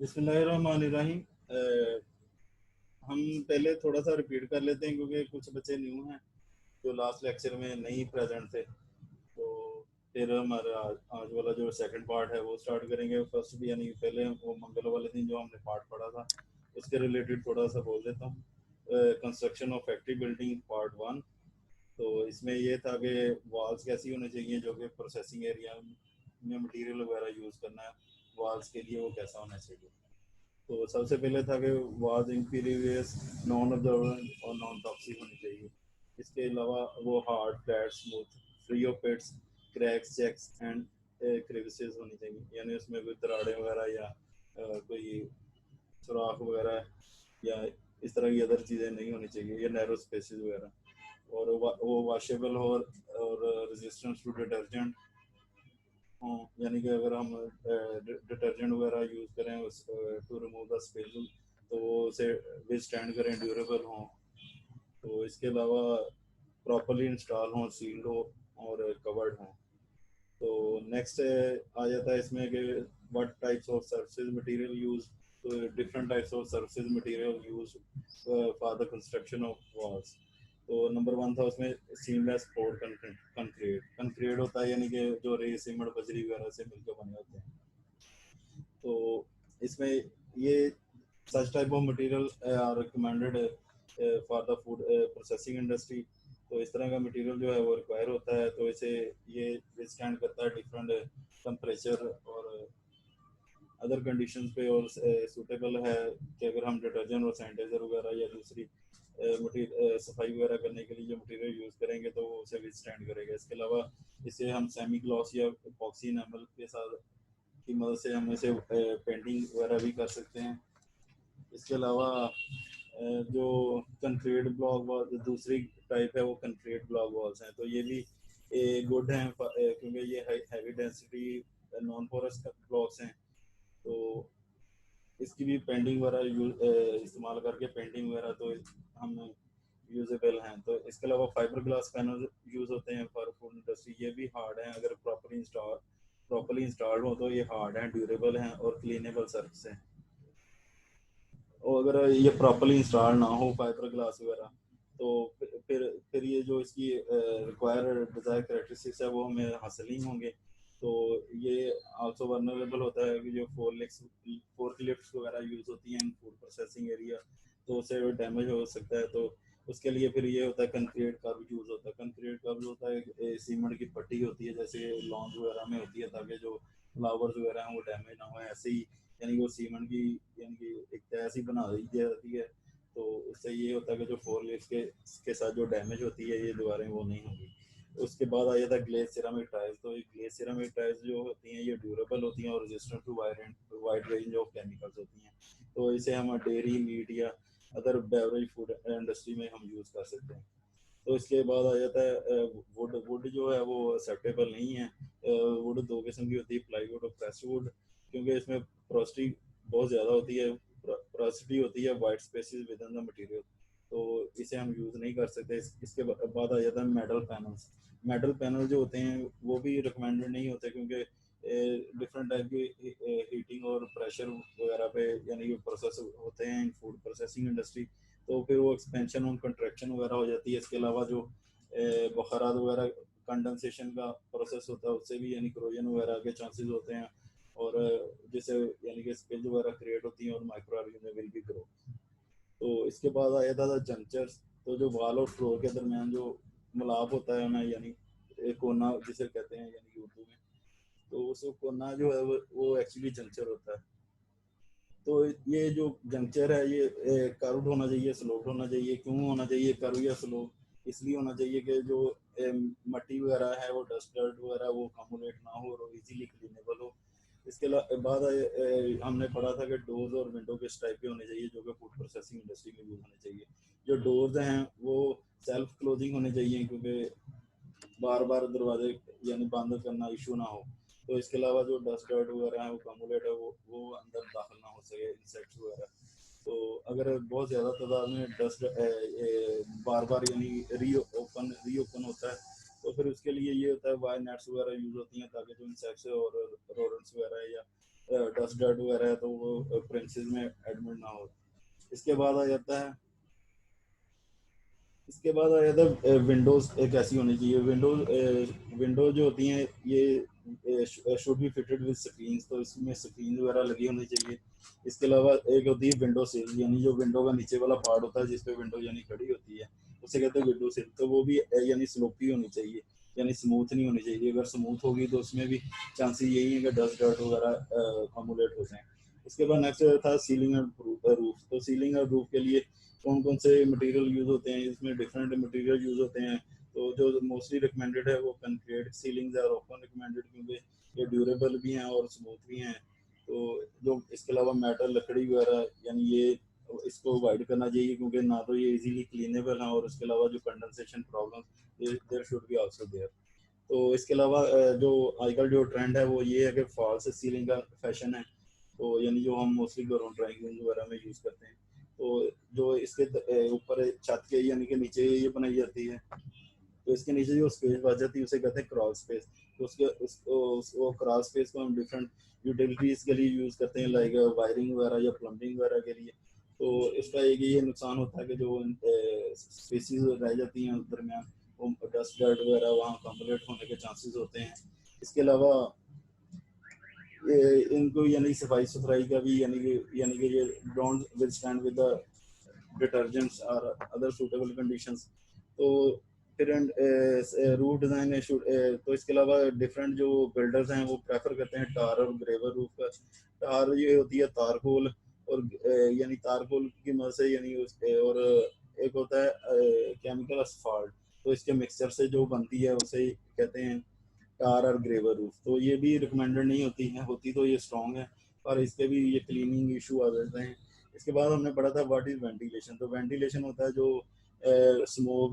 बिस्मिल्लाहिर्रहमानिर्रहीम। हम पहले थोड़ा सा रिपीट कर लेते हैं क्योंकि कुछ बच्चे न्यू हैं जो लास्ट लेक्चर में नहीं प्रेजेंट थे। तो फिर हमारा आज वाला जो सेकंड पार्ट है वो स्टार्ट करेंगे। फर्स्ट भी यानी पहले वो मंगल वाले दिन जो हमने पार्ट पढ़ा था उसके रिलेटेड थोड़ा सा बोल देता हूँ। Construction of factory building part 1। तो इसमें ये था कि वॉल्स कैसी होनी चाहिए जो कि प्रोसेसिंग एरिया में मटेरियल वगैरह यूज़ करना है, वॉल्स के लिए वो कैसा होना चाहिए। तो सबसे पहले था कि वाज इंपीरियस, नॉन ऑब्जर्वेंट और नॉन टॉक्सिक होनी चाहिए। इसके अलावा वो hard, flat, smooth, free of pits, cracks, checks and crevices होनी चाहिए, यानी उसमें कोई दरारें वगैरह या कोई सुराख वगैरह या इस तरह की अदर चीज़ें नहीं होनी चाहिए, या नैरो स्पेसेस वगैरह। और वो वॉशेबल हो और रेजिस्टेंस टू डिटर्जेंट हों, यानी कि अगर हम डिटर्जेंट वगैरह यूज़ करें टू रिमूव द स्पेल तो वो उसे विथस्टैंड करें, ड्यूरेबल हों। तो इसके अलावा प्रॉपरली इंस्टॉल हों, सील्ड हो और कवर्ड हों। तो नेक्स्ट आ जाता है इसमें कि what types of surface material use. तो different types of surface material use for the construction of walls. तो नंबर 1 था उसमें सीमलेस पोर्ड कंक्रीट। कंक्रीट होता है यानी कि जो रेत, सीमेंट, बजरी वगैरह से मिलकर बने होते हैं। तो इसमें ये such type of material are recommended for the food processing industry. तो इस तरह का मटेरियल जो है वो रिक्वायर होता है। तो इसे ये विथस्टैंड करता है डिफरेंट टेम्परेचर और अदर कंडीशंस पे, और सूटेबल है कि अगर हम डिटर्जेंट और सैनिटाइजर वगैरह या दूसरी मटीरियल सफाई वगैरह करने के लिए जो मटेरियल यूज़ करेंगे तो वो उसे विथस्टैंड करेगा। इसके अलावा इसे हम सेमी ग्लॉस या एपॉक्सी एनामल के साथ की मदद से हम इसे पेंटिंग वगैरह भी कर सकते हैं। इसके अलावा जो कंक्रीट ब्लॉक वॉल दूसरी टाइप है वो कंक्रीट ब्लॉक वॉल्स हैं। तो ये भी गुड हैं क्योंकि ये heavy density non porous blocks हैं। तो इसकी भी पेंटिंग वगैरह इस्तेमाल करके पेंटिंग वगैरह तो हम यूजेबल हैं। तो इसके अलावा फाइबर ग्लास पैनल यूज़ होते हैं फॉर फूड इंडस्ट्री। ये भी हार्ड हैं, अगर प्रॉपरली इंस्टॉल्ड हो तो ये हार्ड हैं, ड्यूरेबल हैं और क्लीनेबल सर्फेस हैं। और अगर ये प्रॉपरली इंस्टॉल ना हो फाइबर ग्लास वगैरह तो फिर ये जो इसकी रिक्वायर्ड डिज़ायर करेक्टरिस्टिक्स है वो हमें हासिल नहीं होंगे। तो ये आल्सो वर्नरेबल होता है कि जो फोर्क लिफ्ट्स वगैरह यूज़ होती हैं फूड प्रोसेसिंग एरिया, तो उससे डैमेज हो सकता है। तो उसके लिए फिर ये होता है कंक्रीट कर्व यूज़ होता है। कंक्रीट कर्व होता है सीमेंट की पट्टी होती है जैसे लॉन्स वगैरह में होती है, ताकि जो फ्लावर्स वगैरह हैं वो डैमेज ना हो। ऐसे ही यानी वो सीमेंट की यानी कि एक तय ऐसी बना दी जाती है, तो उससे ये होता है कि जो फोर लेग्स के साथ जो डैमेज होती है ये दोबारा वो नहीं होगी। उसके बाद आ जाता है ग्लेज सिरामिक टाइल्स। तो ये ग्लेज सिरामिक टाइल्स जो होती हैं ये ड्यूरेबल होती हैं और resistant to wide range of chemicals होती हैं। तो इसे हम डेयरी, मीट या अदर बेवरेज फूड इंडस्ट्री में हम यूज़ कर सकते हैं। तो इसके बाद आ जाता है वुड। वुड जो है वो एक्सेप्टेबल नहीं है। वुड दो किस्म की होती है, प्लाईवुड और प्रेस्ड वुड, क्योंकि इसमें पोरोसिटी बहुत ज़्यादा होती है। पोरोसिटी होती है white spaces with in the material, तो इसे हम यूज़ नहीं कर सकते। इसके बाद आ जाता है मेटल पैनल्स। मेटल पैनल जो होते हैं वो भी रिकमेंडेड नहीं होते, क्योंकि डिफरेंट टाइप की हीटिंग और प्रेशर वगैरह पे यानी कि प्रोसेस होते हैं इन फूड प्रोसेसिंग इंडस्ट्री, तो फिर वो एक्सपेंशन और कंट्रैक्शन वगैरह हो जाती है। इसके अलावा जो बुखारात वगैरह कंडेंसेशन का प्रोसेस होता है उससे भी यानी क्रोजन वगैरह के चांसेस होते हैं, और जिससे यानी कि स्पिल वगैरह क्रिएट होती हैं और micro organism will be grow. तो इसके बाद आया था जंक्चर्स। तो जो वाल और फ्लोर के दरमियान जो मिलाप होता है ना, यानी एक कोना जिसे कहते हैं यानी कि उर्दू में, तो उस कोना जो है वो एक्चुअली जंक्चर होता है। तो ये जो जंक्चर है ये कर्व्ड होना चाहिए, स्लोप्ड होना चाहिए। क्यों होना चाहिए कर्व या स्लोप? इसलिए होना चाहिए कि जो मट्टी वगैरह है वो डस्ट डर्ट वगैरह वो कम्युलेट ना हो और इजीली क्लीनेबल हो। इसके बाद हमने पढ़ा था कि डोर्स और विंडो किस टाइप के होने चाहिए जो कि फूड प्रोसेसिंग इंडस्ट्री में यूज होने चाहिए। जो डोर्स हैं वो सेल्फ क्लोजिंग होने चाहिए, क्योंकि बार बार दरवाजे यानी बंद करना इशू ना हो। तो इसके अलावा जो डस्ट डर्ट वगैरह है वो कम्युलेट है वो अंदर दाखिल ना हो सके, इंसेक्ट्स वगैरह। तो अगर बहुत ज़्यादा तादाद में डस्ट बार बार यानी रीओपन होता है, तो फिर उसके लिए ये होता है वायर नेट्स वगैरह यूज़ होती हैं, ताकि जो इंसेक्ट्स और रोडेंट्स वगैरह या डस्ट डर्ट वगैरह है तो वो प्रेमिसेस में एडमिट ना हो। इसके बाद आ जाता है इसके बाद आ जाता है विंडोज एक ऐसी होनी चाहिए। विंडो जो होती हैं ये should be fitted with screen, तो इसमें स्क्रीन वगैरह लगी होनी चाहिए। इसके अलावा एक होती है विंडो सिल, यानी जो विंडो का नीचे वाला पार्ट होता है जिसपे विंडो यानी खड़ी होती है उसे कहते हैं विंडो सिल। तो वो भी यानी स्लोपी होनी चाहिए, यानी स्मूथ नहीं होनी चाहिए। अगर स्मूथ होगी तो उसमें भी चांसेस यही है कि डस्ट डर्ट वगैरह अकोमोडेट हो जाए। उसके बाद नेक्स्ट था सीलिंग और रूफ। तो सीलिंग और रूफ के लिए कौन कौन से मटेरियल यूज होते हैं, इसमें डिफरेंट मटेरियल यूज होते हैं। तो जो मोस्टली रिकमेंडेड है वो concrete ceilings are often recommended, क्योंकि ये ड्यूरेबल भी हैं और स्मूथ भी हैं। तो जो इसके अलावा मेटल लकड़ी वगैरह यानी ये इसको अवॉइड करना चाहिए, क्योंकि ना तो ये इजीली क्लीनेबल है और उसके अलावा जो condensation problem there should be also there. तो इसके अलावा जो आजकल जो ट्रेंड है वो ये है कि फॉल्स सीलिंग का फैशन है। तो यानी जो हम मोस्टली घरों ड्राइंग रूम वगैरह में यूज़ करते हैं। तो जो इसके ऊपर छत के यानी कि नीचे ये बनाई जाती है, तो इसके नीचे जो स्पेस बच जाती है उसे कहते हैं क्रॉल स्पेस। तो वो क्रॉल स्पेस को हम डिफरेंट यूटिलिटीज के लिए यूज़ करते हैं, लाइक वायरिंग वगैरह या प्लम्बिंग वगैरह के लिए। तो इसका एक ये नुकसान होता है कि जो स्पेसिस रह जाती हैं दरमियान वो डस्ट डर्ट वगैरह वहाँ कम्पलेट होने के चांसेस होते हैं। इसके अलावा इनको यानी सफाई सुथराई का भी यानी कि ये don't with stand with the detergents और अदर सूटेबल कंडीशंस। तो फिर रूफ डिज़ाइन तो इसके अलावा डिफरेंट जो बिल्डर्स हैं वो प्रेफर करते हैं टार और ग्रेवर रूफ का। टार ये होती है तारकोल, और यानी तारकोल की मदद से यानी और एक होता है केमिकल असफाल्ट। तो इसके मिक्सचर से जो बनती है उसे कहते हैं टार और ग्रेवर रूफ। तो ये भी रिकमेंडेड नहीं होती है, होती तो ये स्ट्रॉन्ग है पर इसके भी ये क्लीनिंग इशू आ जाते हैं। इसके बाद हमने पढ़ा था व्हाट इज वेंटिलेशन। तो वेंटिलेशन होता है जो स्मोक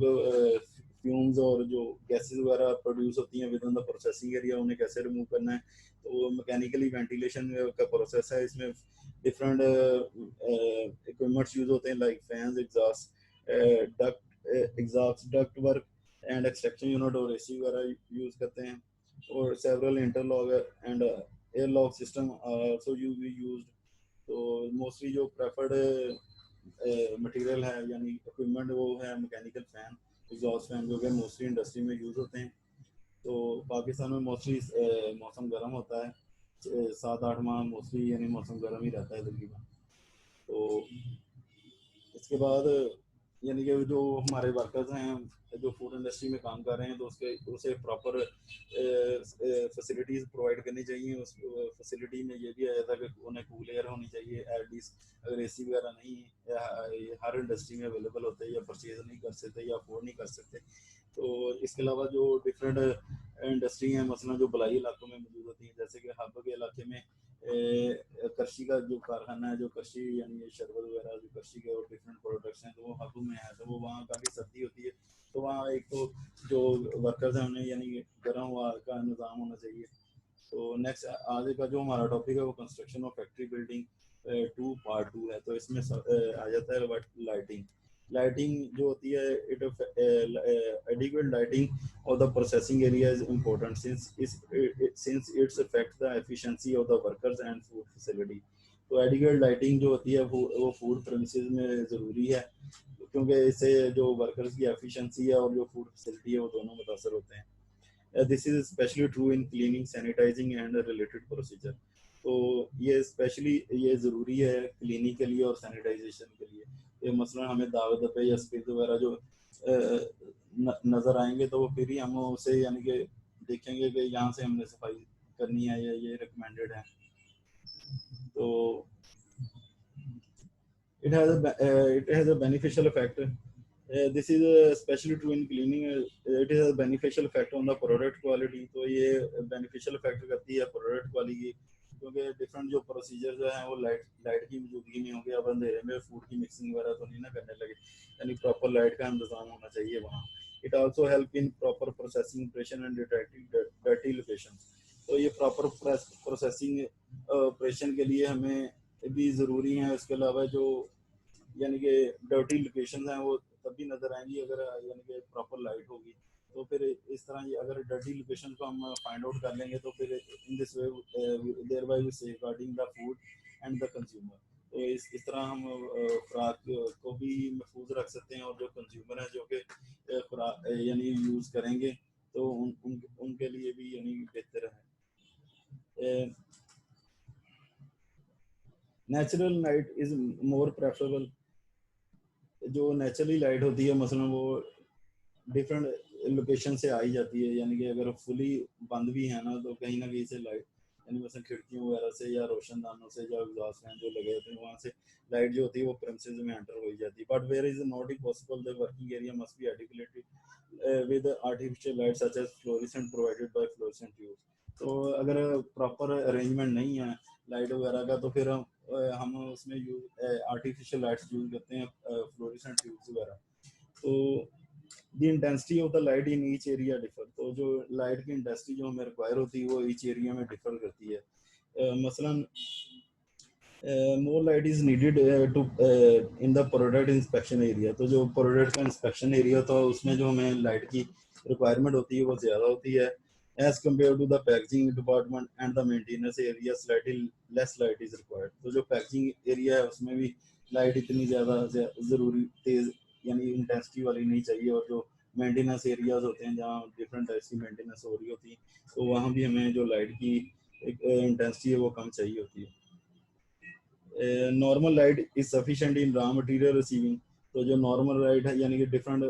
फ्यूम्स और जो गैसेस वगैरह प्रोड्यूस होती हैं with in the processing area, उन्हें कैसे रिमूव करना है। तो वो मैकेनिकली वेंटिलेशन का प्रोसेस है। इसमें डिफरेंट इक्विपमेंट्स यूज होते हैं like fans, exhaust duct work and extraction unit और एसी वगैरह यूज करते हैं। और several interlock and airlock system also used. तो मोस्टली जो प्रेफर्ड मटेरियल है यानी इक्विपमेंट वो है मैकेनिकल फैन, एग्जॉस्ट फैन, जो कि मोस्टली इंडस्ट्री में यूज होते हैं। तो पाकिस्तान में मोस्टली मौसम गर्म होता है, 7-8 माह मोस्टली यानी मौसम गर्म ही रहता है तकरीबन। तो इसके बाद यानी कि जो हमारे वर्कर्स हैं जो फूड इंडस्ट्री में काम कर रहे हैं तो उसे प्रॉपर फैसिलिटीज़ प्रोवाइड करनी चाहिए। उस फैसिलिटी में ये भी आया था कि उन्हें कूल एयर होनी चाहिए एटलीस्ट। अगर एसी वगैरह नहीं हर इंडस्ट्री में अवेलेबल होते हैं या परचेज नहीं कर सकते या अफोर्ड नहीं कर सकते। तो इसके अलावा जो डिफरेंट इंडस्ट्री हैं मसलन जो बलाई इलाकों में मौजूद होती हैं, जैसे कि हब के इलाके में कृषि का जो कारखाना है, जो कृषि यानी शरबत वगैरह जो कृषि के और डिफरेंट प्रोडक्ट्स हैं, तो वो हब में है। तो वो वहाँ काफ़ी सर्दी होती है, तो वहाँ एक तो जो वर्कर्स हैं उन्हें यानी गर्म हवा का इंतज़ाम होना चाहिए। तो नेक्स्ट आगे का जो हमारा टॉपिक है वो construction of factory building 2 part 2 है। तो इसमें आ जाता है लाइटिंग। लाइटिंग जो होती है it adequate lighting of the processing area is important since it's affect the efficiency of the workers and food facility। तो एडिक्वेट लाइटिंग जो होती है वो फूड प्रेमिसेस में ज़रूरी है, क्योंकि इससे जो वर्कर्स की एफिशिएंसी है और जो फूड फैसिलिटी है वो दोनों मुतासर होते हैं। This is specially true in cleaning, sanitising and related procedure. तो ये स्पेशली ये ज़रूरी है क्लीनिंग के लिए और सैनिटाइजेशन के लिए। ये मसलन हमें दावे दफे या स्पिल वगैरह जो नज़र आएंगे तो वो फिर ही हम उसे यानी कि देखेंगे कि यहाँ से हमने सफाई करनी है या ये रिकमेंडेड है। तो it has a beneficial effect. This is especially true in cleaning. It has a beneficial effect on the product quality। तो ये beneficial effect करती है प्रोडक्ट क्वालिटी, क्योंकि डिफरेंट जो प्रोसीजर जो हैं वो लाइट की मौजूदगी में होंगे। अब अंधेरे में फूड की मिक्सिंग वगैरह तो नहीं ना करने लगे, यानी प्रॉपर लाइट का इंतजाम होना चाहिए वहाँ। It also help in proper processing operation and detecting dirty location. तो ये प्रॉपर प्रोसेसिंग ऑपरेशन के लिए हमें भी ज़रूरी है। इसके अलावा जो यानी कि डर्टी लोकेशन हैं वो तब भी नज़र आएंगी अगर यानी कि प्रॉपर लाइट होगी। तो फिर इस तरह ये अगर डर्टी लोकेशन को हम फाइंड आउट कर लेंगे तो फिर in this way thereby we safeguarding the food and the consumer. तो इस तरह हम खुराक को भी महफूज रख सकते हैं, और जो कंज्यूमर है जो कि खुराक यानी यूज़ करेंगे तो उनके लिए भी यानी बेहतर है। Natural light is more preferable. जो नेचुरली लाइट होती है मसलन वो डिफरेंट लोकेशन से आई जाती है, यानी कि अगर फुली बंद भी है ना तो कहीं ना कहीं से लाइट, यानी मसलन खिड़कियों वगैरह से या रोशनदानों से या एग्जॉस्ट फैन जो लगे होते हैं वहाँ से लाइट जो होती है वो प्रेमिसेस में एंटर हो जाती है। But where is not possible the working area must be articulated with artificial light such as fluorescent provided by fluorescent tube. तो अगर प्रॉपर अरेंजमेंट नहीं है लाइट वगैरह का तो फिर हम उसमें यूज आर्टिफिशियल लाइट्स यूज करते हैं, फ्लोरेसेंट ट्यूब्स वगैरह। तो the intensity of the light in each area differ. तो जो लाइट की इंटेंसिटी जो हमें रिक्वायर होती है वो ईच एरिया में डिफर करती है। मसलन more light is needed to in the product inspection area. तो जो प्रोडक्ट का इंस्पेक्शन एरिया तो उसमें जो हमें लाइट की रिक्वायरमेंट होती है वो ज़्यादा होती है as compare to the packaging department and the maintenance area slightly less light is required. तो जो पैकेजिंग एरिया है उसमें भी लाइट इतनी ज़्यादा ज़रूरी तेज़ यानी इंटेंसिटी वाली नहीं चाहिए, और जो मेंटेनेंस एरियाज होते हैं जहाँ डिफरेंट टाइप्स की मेंटेनेंस हो रही होती है तो वहाँ भी हमें जो लाइट की इंटेंसिटी है वो कम चाहिए होती है। Normal light is sufficient in raw material receiving. तो जो नॉर्मल लाइट है यानी कि डिफरेंट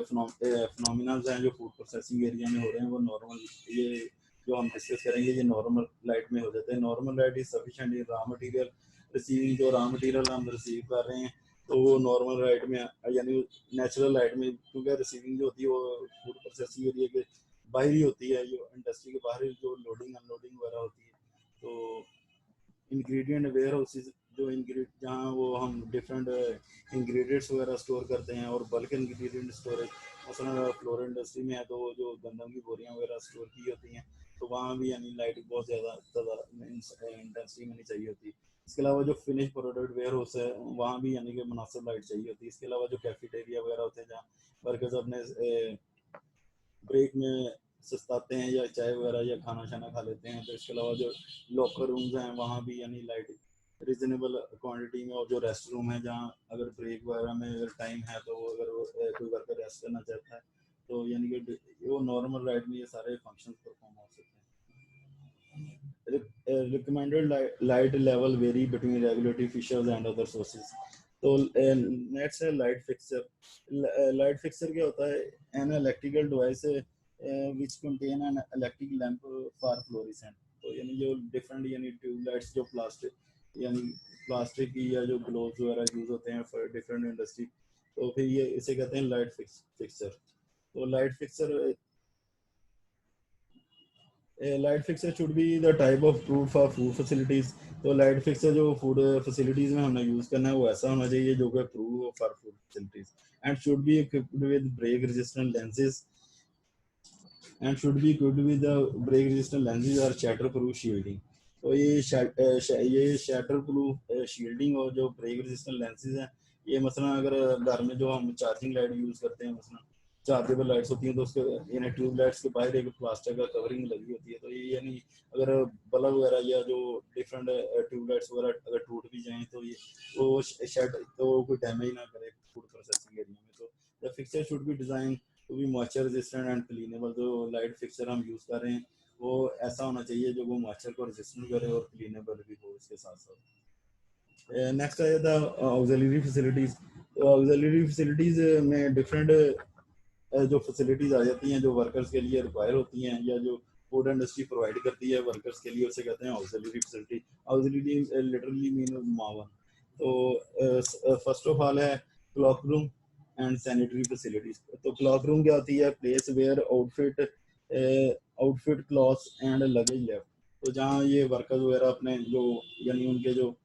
फिनोमिना हैं जो फूड प्रोसेसिंग एरिया में हो रहे हैं वो नॉर्मल, ये जो हम डिस्कस करेंगे ये नॉर्मल लाइट में हो जाते हैं। Normal light is sufficient in raw material receiving. जो रॉ मटेरियल हम रिसीव कर रहे हैं तो वो नॉर्मल लाइट में यानी नेचुरल लाइट में, क्योंकि रिसीविंग जो होती है वो फूड प्रोसेसिंग एरिया के बाहर ही होती है, जो इंडस्ट्री के बाहर जो लोडिंग अनलोडिंग वगैरह होती है। तो इंग्रेडिएंट वेयर हाउसेज जो इंग्रेडिएंट जहाँ वो हम डिफरेंट इंग्रेडिएंट्स वगैरह स्टोर करते हैं, और बल्क इंग्रेडिएंट स्टोरेज मसलन फ्लोर इंडस्ट्री में है तो जो गंदम की बोरियां वगैरह स्टोर की होती हैं तो वहाँ भी यानी लाइट बहुत ज़्यादा इंटेंसिटी में नहीं चाहिए होती। इसके अलावा जो फिनिश प्रोडक्ट वेयर हाउस है वहाँ भी यानी कि मुनासिब लाइट चाहिए होती है। इसके अलावा जो कैफेटेरिया वगैरह होते हैं जहाँ वर्कर्स अपने ब्रेक में सस्ताते हैं या चाय वगैरह या खाना शाना खा लेते हैं। तो इसके अलावा जो लॉकर रूम्स हैं वहाँ भी यानी लाइट रिजनेबल क्वांटिटी में, और जो रेस्ट रूम है जहाँ अगर ब्रेक वगैरह में अगर टाइम है तो अगर कोई वर्कर रेस्ट करना चाहता है तो यानी कि वो नॉर्मल लाइट में ये सारे फंक्शन परफॉर्म हो सकते हैं। Recommended light level very between regulatory fishers and other sources. तो नेट्स है लाइट फिक्सर। लाइट फिक्सर क्या होता है? An electrical device which contain an electric lamp for fluorescent। तो यानी जो डिफरेंट यानी ट्यूबलाइट्स जो प्लास्टिक यानी प्लास्टिक की या जो ग्लोव्स वगैरह यूज होते हैं फॉर डिफरेंट इंडस्ट्री, तो फिर ये इसे कहते हैं लाइट फिक्सर। तो light fixer should be the type of proof for food facilities. तो लाइट फिक्सर जो फूड फैसिलिटीज में हमने यूज करना है वो ऐसा होना चाहिए जो कि proof for food facilities and should be equipped with break resistant lenses and should be equipped with the break resistant lenses or shatter proof shielding। तो ये शैटर प्रूफ शील्डिंग और जो ब्रेक रेजिस्टेंट लेंसेज हैं ये मसलन अगर घर में जो हम चार्जिंग लाइट यूज करते हैं मसलन चार्जेबल लाइट्स होती हैं तो उसके यानी ट्यूब लाइट्स के बाहर एक प्लास्टिक का कवरिंग लगी होती है। तो ये यानी अगर बल्ब वगैरह या जो डिफरेंट ट्यूब लाइट्स वगैरह अगर टूट भी जाएं तो ये वो शेड तो कोई डैमेज ना करे फूड प्रोसेसिंग एरिया में। तो the fixture should be design to be moisture resistant and cleanable. जो लाइट फिक्सर हम यूज कर रहे हैं वो ऐसा होना चाहिए जो वो मॉइस्चर को रेजिस्टेंट करे और क्लीनेबल भी हो इसके साथ साथ। नेक्स्ट है द ऑक्सिलरी फैसिलिटीज। तो ऑक्सिलरी फैसिलिटीज में डिफरेंट जो फैसिलिटीज आ जाती हैं जो वर्कर्स के लिए रिक्वायर होती हैं या जो फूड इंडस्ट्री प्रोवाइड करती है वर्कर्स के लिए उसे कहते हैं auxiliary facility. Auxiliary literally mean मावन। तो फर्स्ट ऑफ ऑल है cloak room and sanitary facilities. तो क्लॉक रूम क्या होती है? Place where outfit clothes and luggage left. तो जहाँ ये वर्कर्स वगैरह अपने जो यानी उनके जो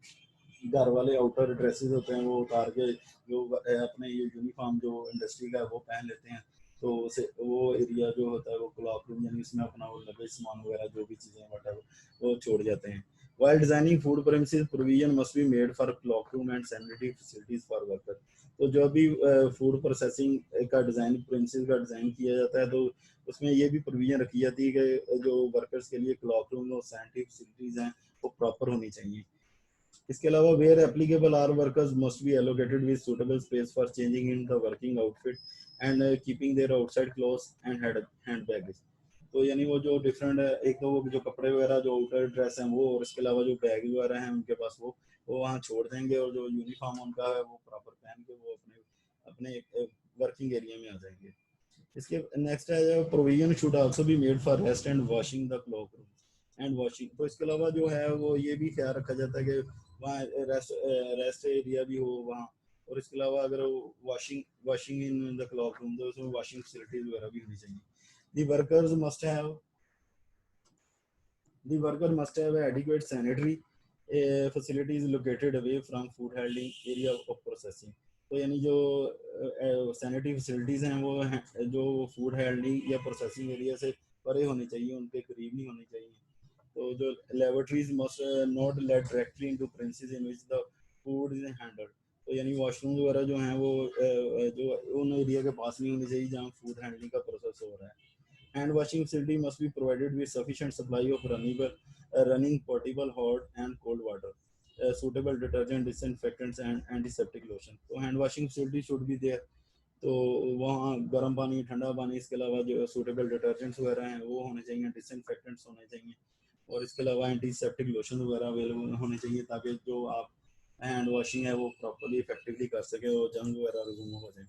घर वाले आउटर ड्रेसेस होते हैं वो उतार के जो अपने ये यूनिफॉर्म जो इंडस्ट्री का है वो पहन लेते हैं। तो उसे वो एरिया जो होता है वो क्लॉक रूम यानी उसमें अपना वो लगेज सामान वगैरह जो भी चीज़ें वगैरह वो छोड़ जाते हैं। While designing food premises, provision must be made for cloakroom and sanitary facilities for workers. तो जो भी फूड प्रोसेसिंग का डिज़ाइन प्रिंसेस का डिज़ाइन किया जाता है, तो उसमें ये भी प्रोविजन रखी जाती है कि जो वर्कर्स के लिए क्लॉक रूम और सैनिटरी फैसिलिटीज़ हैं वो प्रॉपर होनी चाहिए। इसके अलावा where applicable are workers must be allocated with suitable space for changing in the working outfit and keeping their outside clothes and hand baggage. तो यानी वो जो डिफरेंट एक तो वो जो कपड़े वगैरह जो आउटर ड्रेस हैं वो, और इसके अलावा जो बैग वगैरह हैं उनके पास वो वहाँ छोड़ देंगे, और जो यूनिफॉर्म उनका है वो प्रॉपर पहन के वो अपने अपने वर्किंग एरिया में आ जाएंगे। इसके नेक्स्ट है provision should also be made for rest and washing the clock room and washing. तो इसके अलावा जो है वो ये भी ख्याल रखा जाता है कि वहाँ रेस्ट एरिया भी हो वहाँ, और इसके अलावा अगर washing washing in the clock room तो उसमें वॉशिंग फैसिलिटीज वगैरह भी होनी चाहिए। The workers must have The worker must have adequate sanitary facilities located away from food handling area of processing. तो यानी जो सैनिटरी फैसिलिटीज़ हैं वो जो फूड हैंडलिंग या प्रोसेसिंग एरिया से परे होनी चाहिए, उनके करीब नहीं होनी चाहिए। तो जो laboratories must not let directly into princess in which the food is handled. तो यानी वॉशरूम वगैरह जो हैं वो जो उन एरिया के पास नहीं होनी चाहिए जहाँ फूड हैंडलिंग का प्रोसेस हो रहा है। Hand washing facility must be provided with sufficient supply of running potable hot and cold water, suitable detergent, disinfectants and antiseptic lotion. तो hand washing facility should be there. तो वहाँ गर्म पानी, ठंडा पानी, इसके अलावा जो सूटेबल डिटर्जेंट्स वगैरह हैं वो होने चाहिए, डिसइंफेक्टेंट्स होने चाहिए, और इसके अलावा एंटीसेप्टिक लोशन वगैरह अवेलेबल होने चाहिए ताकि जो आप हैंड वॉशिंग है वो प्रॉपरली इफेक्टिवली कर सके और जंग वगैरह रिमूव हो जाए।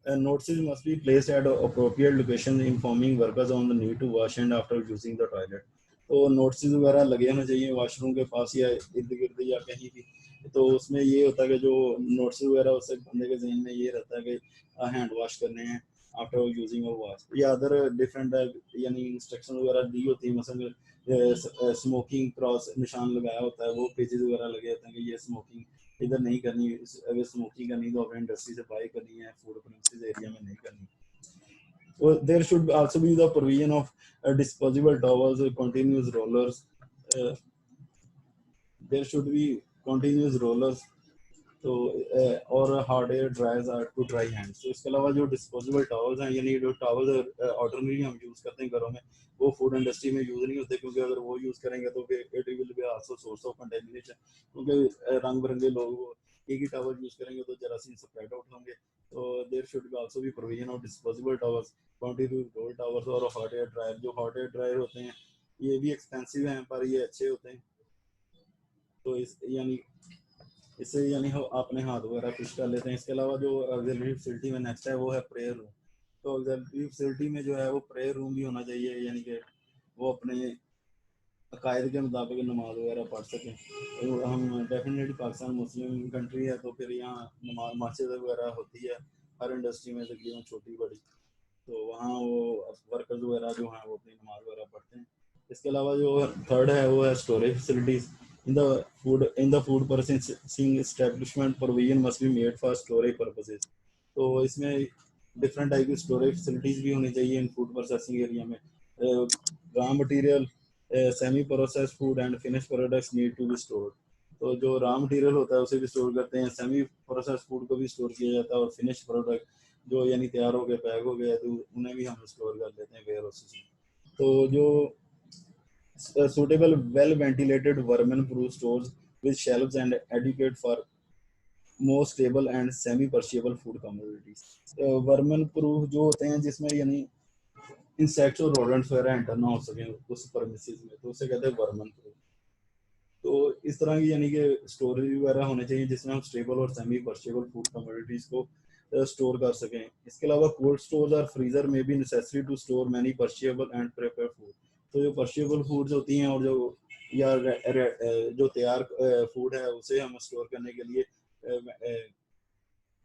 Notices must be placed at appropriate locations informing workers on the need to wash hand after using the toilet. तो नोटिस वगैरह लगे होने चाहिए वॉशरूम के पास या इर्द गिर्द या कहीं भी। तो उसमें ये होता है कि जो नोटिस वगैरह उससे बंदे के जहन में ये रहता है कि हैंड वॉश करने हैं आफ्टर यूजिंग अ वॉश, या अदर डिफरेंट यानी इंस्ट्रक्शन वगैरह दी होती है। मसलन स्मोकिंग क्रॉस निशान लगाया होता है, वो पेजेस वगैरह लगे होते हैं कि ये स्मोकिंग इधर नहीं करनी, अगर स्मोकिंग करनी तो अपने इंडस्ट्री से बाय करनी है, फूड प्रेमिसेस एरिया में नहीं करनी। So there should also be the provision of disposable towels, continuous rollers. Uh, there should be continuous rollers, तो और hard air dryers are to dry hands. तो इसके अलावा जो डिस्पोजेबल टॉवल्स हैं, यानी जो टॉवल्स ऑर्डिनरी हम यूज़ करते हैं घरों में, वो फूड इंडस्ट्री में यूज़ नहीं होते, क्योंकि अगर वो यूज़ करेंगे तो फिर it will be also source of contamination, क्योंकि रंग बिरंगे लोग एक ही टॉवल यूज़ करेंगे तो जरासीम स्प्रेड आउट होंगे। तो there should be also be provision of disposable towels, quantity roll towels और हॉट एयर ड्रायर। जो हॉट एयर ड्रायर होते हैं ये भी एक्सपेंसिव हैं पर ये अच्छे होते हैं। तो इस यानी इससे यानी हम अपने हाथ वगैरह खुश कर लेते हैं। इसके अलावा जो ऑक्सिलरी फैसिलिटी में नेक्स्ट है वो है प्रेयर रूम। तो ऑक्सिलरी फैसिलिटी में जो है वो प्रेयर रूम भी होना चाहिए, यानी कि वो अपने अकायद के मुताबिक नमाज वगैरह पढ़ सकें। तो हम डेफिनेटली पाकिस्तान मुस्लिम कंट्री है, तो फिर यहाँ नमाज मस्जिद वगैरह होती है हर इंडस्ट्री में तकरीबन छोटी बड़ी, तो वहाँ वो वर्कर्स वगैरह जो हैं वो अपनी नमाज वगैरह पढ़ते हैं। इसके अलावा जो थर्ड है वो है storage facilities. In the food processing establishment provision must be made for storage purposes. तो इसमें डिफरेंट टाइप की स्टोरेज फैसिलिटीज भी होनी चाहिए इन फूड प्रोसेसिंग एरिया में। Raw material, semi process food and finish products need to be stored. तो जो raw material होता है उसे भी स्टोर करते हैं, सेमी प्रोसेस फूड को भी स्टोर किया जाता है, और फिनिश प्रोडक्ट जो यानी तैयार हो गए पैक हो गए तो उन्हें भी हम स्टोर कर लेते हैं वेयर हाउसेस में। तो जो suitable well ventilated vermin proof stores with shelves and adequate for more stable and semi perishable food commodities। Varman proof जो होते हैं जिसमें यानी इंसेक्ट्स और रोडेंट्स वगैरह एंटर ना हो सके उस परमिसेस में, तो उसे कहते हैं वर्मन प्रूफ। तो इस तरह की यानी कि स्टोरेज वगैरह होने चाहिए जिसमें हम स्टेबल और सेमी परशेबल फूड कमोडिटीज को स्टोर कर सकें। इसके अलावा कोल्ड स्टोर्स और फ्रीजर में भी necessary to store many perishable and prepared food. तो जो परशेबल फूड्स होती हैं और जो या जो तैयार फूड है उसे हम स्टोर करने के लिए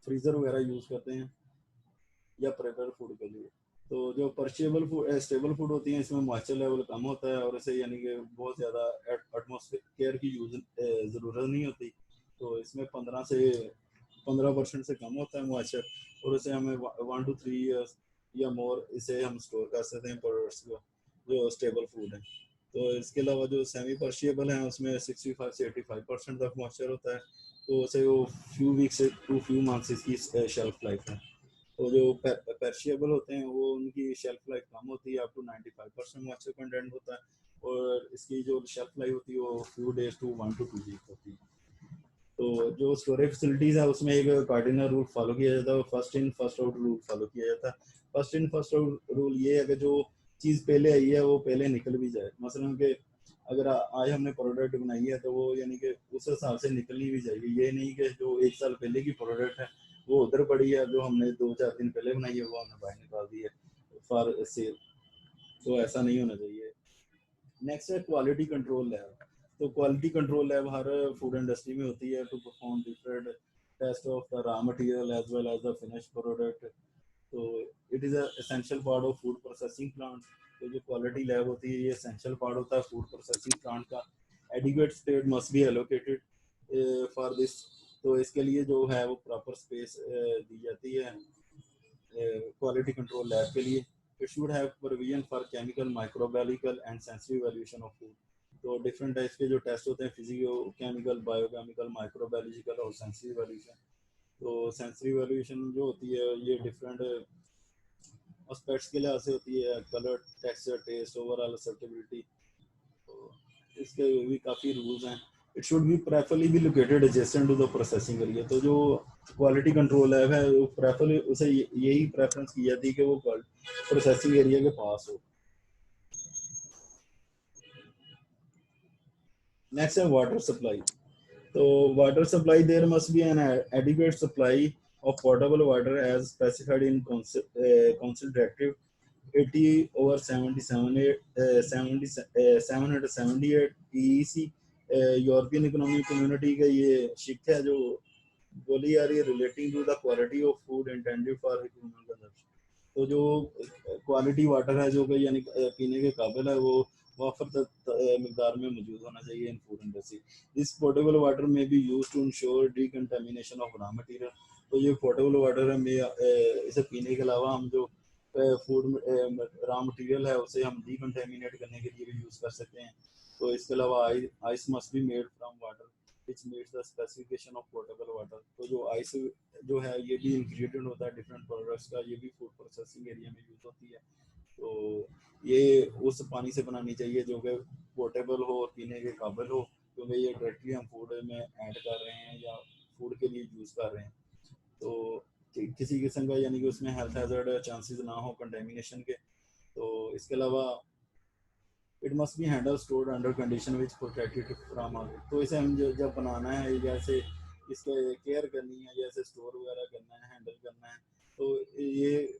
फ्रीजर वगैरह यूज करते हैं या प्रिपेयर फूड के लिए। तो जो परशेबल फूड स्टेबल फूड होती हैं इसमें मॉइस्चर लेवल कम होता है और इसे यानी कि बहुत ज़्यादा एटमॉस्फेयर की ज़रूरत नहीं होती। तो इसमें 15% से कम होता है मॉइस्चर, और इसे हमें 1 to 3 years या मोर इसे हम स्टोर कर सकते हैं प्रोडक्ट्स को जो स्टेबल फूड है। तो इसके अलावा जो सेमी पर्शिएबल है उसमें 65 से 85% तक मॉइस्चर होता है, तो उसे वो फ्यू वीक्स से टू फ्यू मंथ्स इसकी शेल्फ लाइफ है। तो जो पर्शिएबल होते हैं वो उनकी शेल्फ लाइफ कम होती है, अप टू 95% मॉइस्चर कंटेंट होता है, और इसकी जो शेल्फ लाइफ होती है वो few days to 1 to 2 week होती है। तो जो स्टोरेज फैसिलिटीज है उसमें एक कार्डिनल रूल फॉलो किया जाता है, first in first out rule follow किया जाता है। First in first out rule ये है कि जो चीज़ पहले आई है वो पहले निकल भी जाए। मसलन कि अगर आज हमने प्रोडक्ट बनाई है तो वो यानी कि उस हिसाब से निकलनी भी चाहिए, ये नहीं कि जो 1 साल पहले की प्रोडक्ट है वो उधर पड़ी है, जो हमने 2-4 दिन पहले बनाई है वो हमने बाहर निकाल दी है फॉर सेल। तो ऐसा नहीं होना चाहिए। नेक्स्ट है क्वालिटी कंट्रोल लैब। तो क्वालिटी कंट्रोल लैब हर फूड इंडस्ट्री में होती है to perform different test of the raw material as well as the finish product. तो it is essential part of food processing plant. तो जो quality lab होती है ये एसेंशियल पार्ट होता है फूड प्रोसेसिंग प्लांट का। Adequate space must be allocated for this. तो इसके लिए जो है वो प्रॉपर स्पेस दी जाती है क्वालिटी कंट्रोल लैब के लिए। It should have provision for chemical, microbiological and sensitive evaluation of food. तो डिफरेंट टाइप्स के जो टेस्ट होते हैं, फिजिको केमिकल, बायोकेमिकल, माइक्रोबायोलॉजिकल और सेंसिटिव इवैल्यूएशन। तो सेंसिटिव इवैल्यूएशन जो होती है ये डिफरेंट एस्पेक्ट्स के लिहाज से होती है, colour, texture, taste, overall acceptability. तो इसके भी काफ़ी रूल्स हैं। It should be preferably be located adjacent to the processing area. तो जो क्वालिटी कंट्रोल है वो प्रेफरली उसे यही प्रेफरेंस की जाती है कि वो प्रोसेसिंग एरिया के पास हो। नेक्स्ट है वाटर सप्लाई। तो water supply, there must be an adequate supply of potable water as specified in Council Directive 80/77/778 EEC। European economic community का ये शिफ्ट है जो बोली आ रही है relating to the quality of food intended for human consumption. तो जो क्वालिटी वाटर है जो कि यानी पीने के काबिल है वो वाफर मकदार में मौजूद होना चाहिए in food industry. This portable water में be use to ensure decontamination of raw material. तो ये पोर्टेबल वाटर है में इसे पीने के अलावा हम जो फूड रॉ मटेरियल है उसे हम डिकंटामिनेट करने के लिए भी यूज कर सकते हैं। तो इसके अलावा ice must be made from water which meets the specification of potable water। तो जो आइस जो है ये भी इंग्रेडिएंट होता है डिफरेंट प्रोडक्ट्स का, ये भी फूड प्रोसेसिंग एरिया में यूज होती है। तो ये उस पानी से बनानी चाहिए जो कि पोर्टेबल हो और पीने के काबिल हो, क्योंकि ये डायरेक्टली हम फूड में ऐड कर रहे हैं या फूड के लिए यूज़ कर रहे हैं। तो किसी किस्म का यानी कि उसमें हेल्थ हैजर्ड चांसेस ना हो कंटेमिनेशन के। तो इसके अलावा it must be handle stored under condition which protected from आग। तो इसे हम जब बनाना है जैसे इसके केयर करनी है, जैसे स्टोर वगैरह करना है, हैंडल करना है, तो ये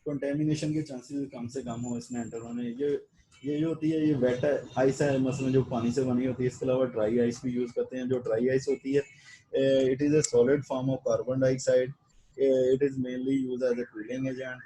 कंटेमिनेशन के चांसेस कम से कम हो इसमें एंटर होने। ये जो होती है ये वेट आइस है मसलन जो पानी से बनी होती है। इसके अलावा ड्राई आइस भी यूज़ करते हैं। जो ड्राई आइस होती है it is a solid form of carbon dioxide. It is mainly use as a cooling agent.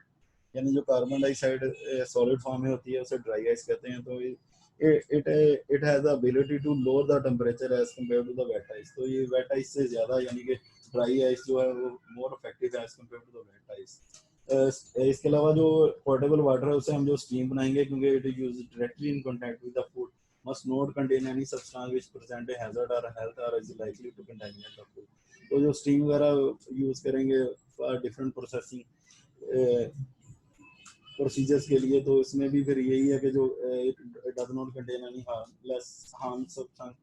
यानी जो कार्बन डाइऑक्साइड सॉलिड फॉर्म में होती है उसे ड्राई आइस कहते हैं। तो it has the ability to lower the temperature as compare to the wet ice. तो ये वेट आइस से ज़्यादा यानी कि ड्राई आइस जो है वो मोर इफेक्टिव है as compare to the wet ice. इसके अलावा जो पोर्टेबल वाटर है उसे हम जो स्टीम बनाएंगे, क्योंकि it is used directly in contact with the food, must not contain any substance which present a hazard और हेल्थ और is likely to contaminate the food. तो जो स्टीम वगैरह यूज करेंगे फॉर डिफरेंट प्रोसेसिंग प्रोसीजर्स के लिए, तो इसमें भी फिर यही है कि जो does not contain any harmless harm substance.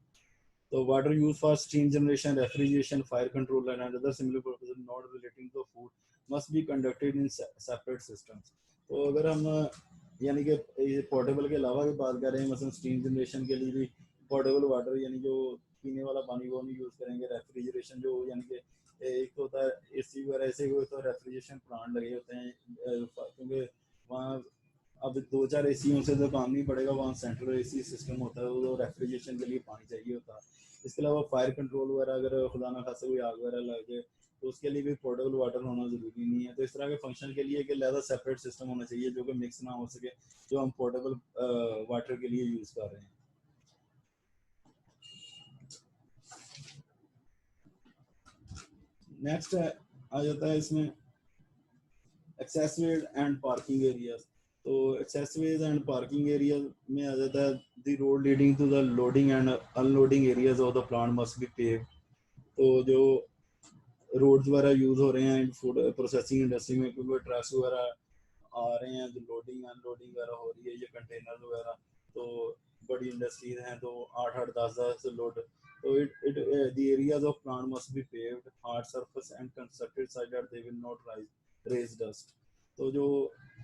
तो water used for steam generation, refrigeration, fire control, and other similar purposes not relating to food must be conducted in separate systems। तो अगर हम यानी कि ये पोर्टेबल के अलावा भी बात कर रहे हैं, मतलब स्टीम जनरेशन के लिए भी पोर्टेबल वाटर यानी जो पीने वाला पानी वो नहीं यूज़ करेंगे। रेफ्रिजरेशन जो यानी कि एक तो होता है एसी वगैरह, ऐसे कोई तो रेफ्रिजरेशन प्लांट लगे होते हैं, क्योंकि वहाँ अब 2-4 एसियों से तो काम नहीं पड़ेगा, वहाँ सेंट्रल एसी सिस्टम होता है, वो रेफ्रिजरेशन के लिए पानी चाहिए होता है। इसके अलावा फायर कंट्रोल वगैरह अगर खुदा ना खासा कोई आग वगैरह लग जाए तो उसके लिए भी पोर्टेबल वाटर होना ज़रूरी नहीं है। तो इस तरह के फंक्शन के लिए कि लहदा सेपरेट सिस्टम होना चाहिए जो कि मिक्स ना हो सके, जो हम पोर्टेबल वाटर के लिए यूज़ कर रहे हैं। नेक्स्ट आ जाता है इसमें एक्सेसरीज एंड पार्किंग एरियाज। तो एक्सेसरीज एंड पार्किंग एरिया में आ जाता है the road leading to the loading and unloading areas of the plant must be paved. तो जो रोड्स वगैरह यूज हो रहे हैं फूड प्रोसेसिंग इंडस्ट्री में, क्योंकि ट्रक्स वगैरह आ रहे हैं, जो लोडिंग अनलोडिंग वगैरह हो रही है, ये कंटेनर वगैरह, तो बड़ी इंडस्ट्रीज हैं तो 8-8 10-10 लोड, तो it the areas of plant must be paved hard surface and constructed such that they will not raise dust. तो जो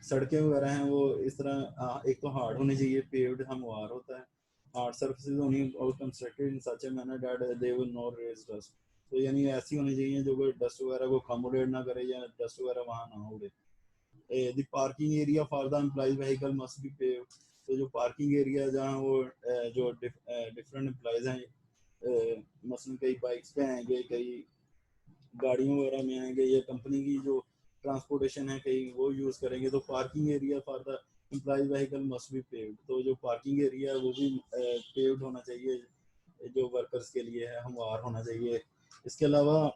सड़कें वगैरह हैं वो इस तरह एक तो हार्ड होनी चाहिए, पेव्ड हमवार होता है, हार्ड सर्फेसिस होनी और constructed in such a manner that they will not raise dust. तो यानी ऐसी होनी चाहिए जो कोई डस्ट वगैरह को अकोमोडेट ना करे या डस्ट वगैरह वहाँ ना उड़े। The parking area for the employees vehicle must be paved. तो जो पार्किंग एरिया जहाँ वो जो डिफरेंट एम्प्लॉइज हैं, मसलन कई बाइक्स पे आएंगे, कई गाड़ियों वगैरह में आएंगे, या कंपनी की जो ट्रांसपोर्टेशन है कहीं वो यूज़ करेंगे, तो parking area for the employees vehicle must be paved. तो जो पार्किंग एरिया है वो भी पेव्ड होना चाहिए, जो वर्कर्स के लिए है हमवार होना चाहिए। इसके अलावा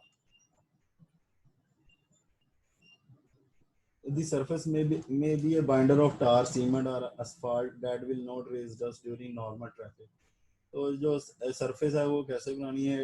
the surface may be a binder of tar, cement or asphalt that will not raise dust during normal traffic। तो जो सरफेस है वो कैसे बनानी है,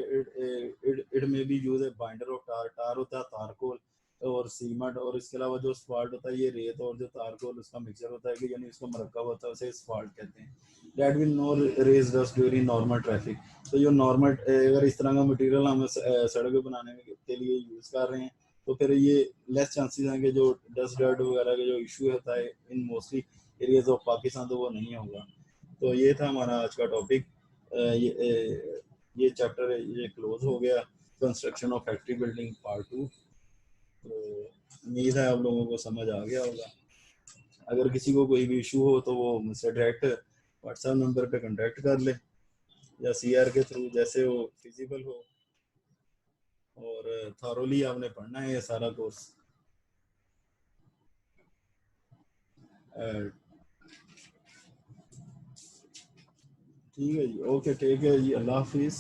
इट में भी यूज है बाइंडर ऑफ टार, टार होता है तारकोल और सीमेंट, और इसके अलावा जो स्पाल्ट होता है ये रेत और जो तारकोल उसका मिक्सचर होता है कि यानी उसका मरकब होता है, उसे स्पाल्ट कहते हैं। That will not raise dust during normal traffic. तो जो नॉर्मल अगर इस तरह का मटेरियल हम सड़क बनाने के लिए यूज कर रहे हैं तो फिर ये लेस चांसेस हैं कि जो डस्ट डर्ट वगैरह का जो इशू होता है इन मोस्टली एरियाज ऑफ पाकिस्तान तो वो नहीं होगा। तो ये था हमारा आज का टॉपिक। ये चैप्टर ये क्लोज हो गया, construction of factory building part 2। तो उम्मीद है आप लोगों को समझ आ गया होगा। अगर किसी को कोई भी इशू हो तो वो मुझसे डायरेक्ट व्हाट्सएप नंबर पे कांटेक्ट कर ले, या सीआर के थ्रू, जैसे वो फिजिबल हो। और थॉरोली आपने पढ़ना है ये सारा कोर्स। ठीक है जी, ओके, ठीक है जी, अल्लाह हाफिज़।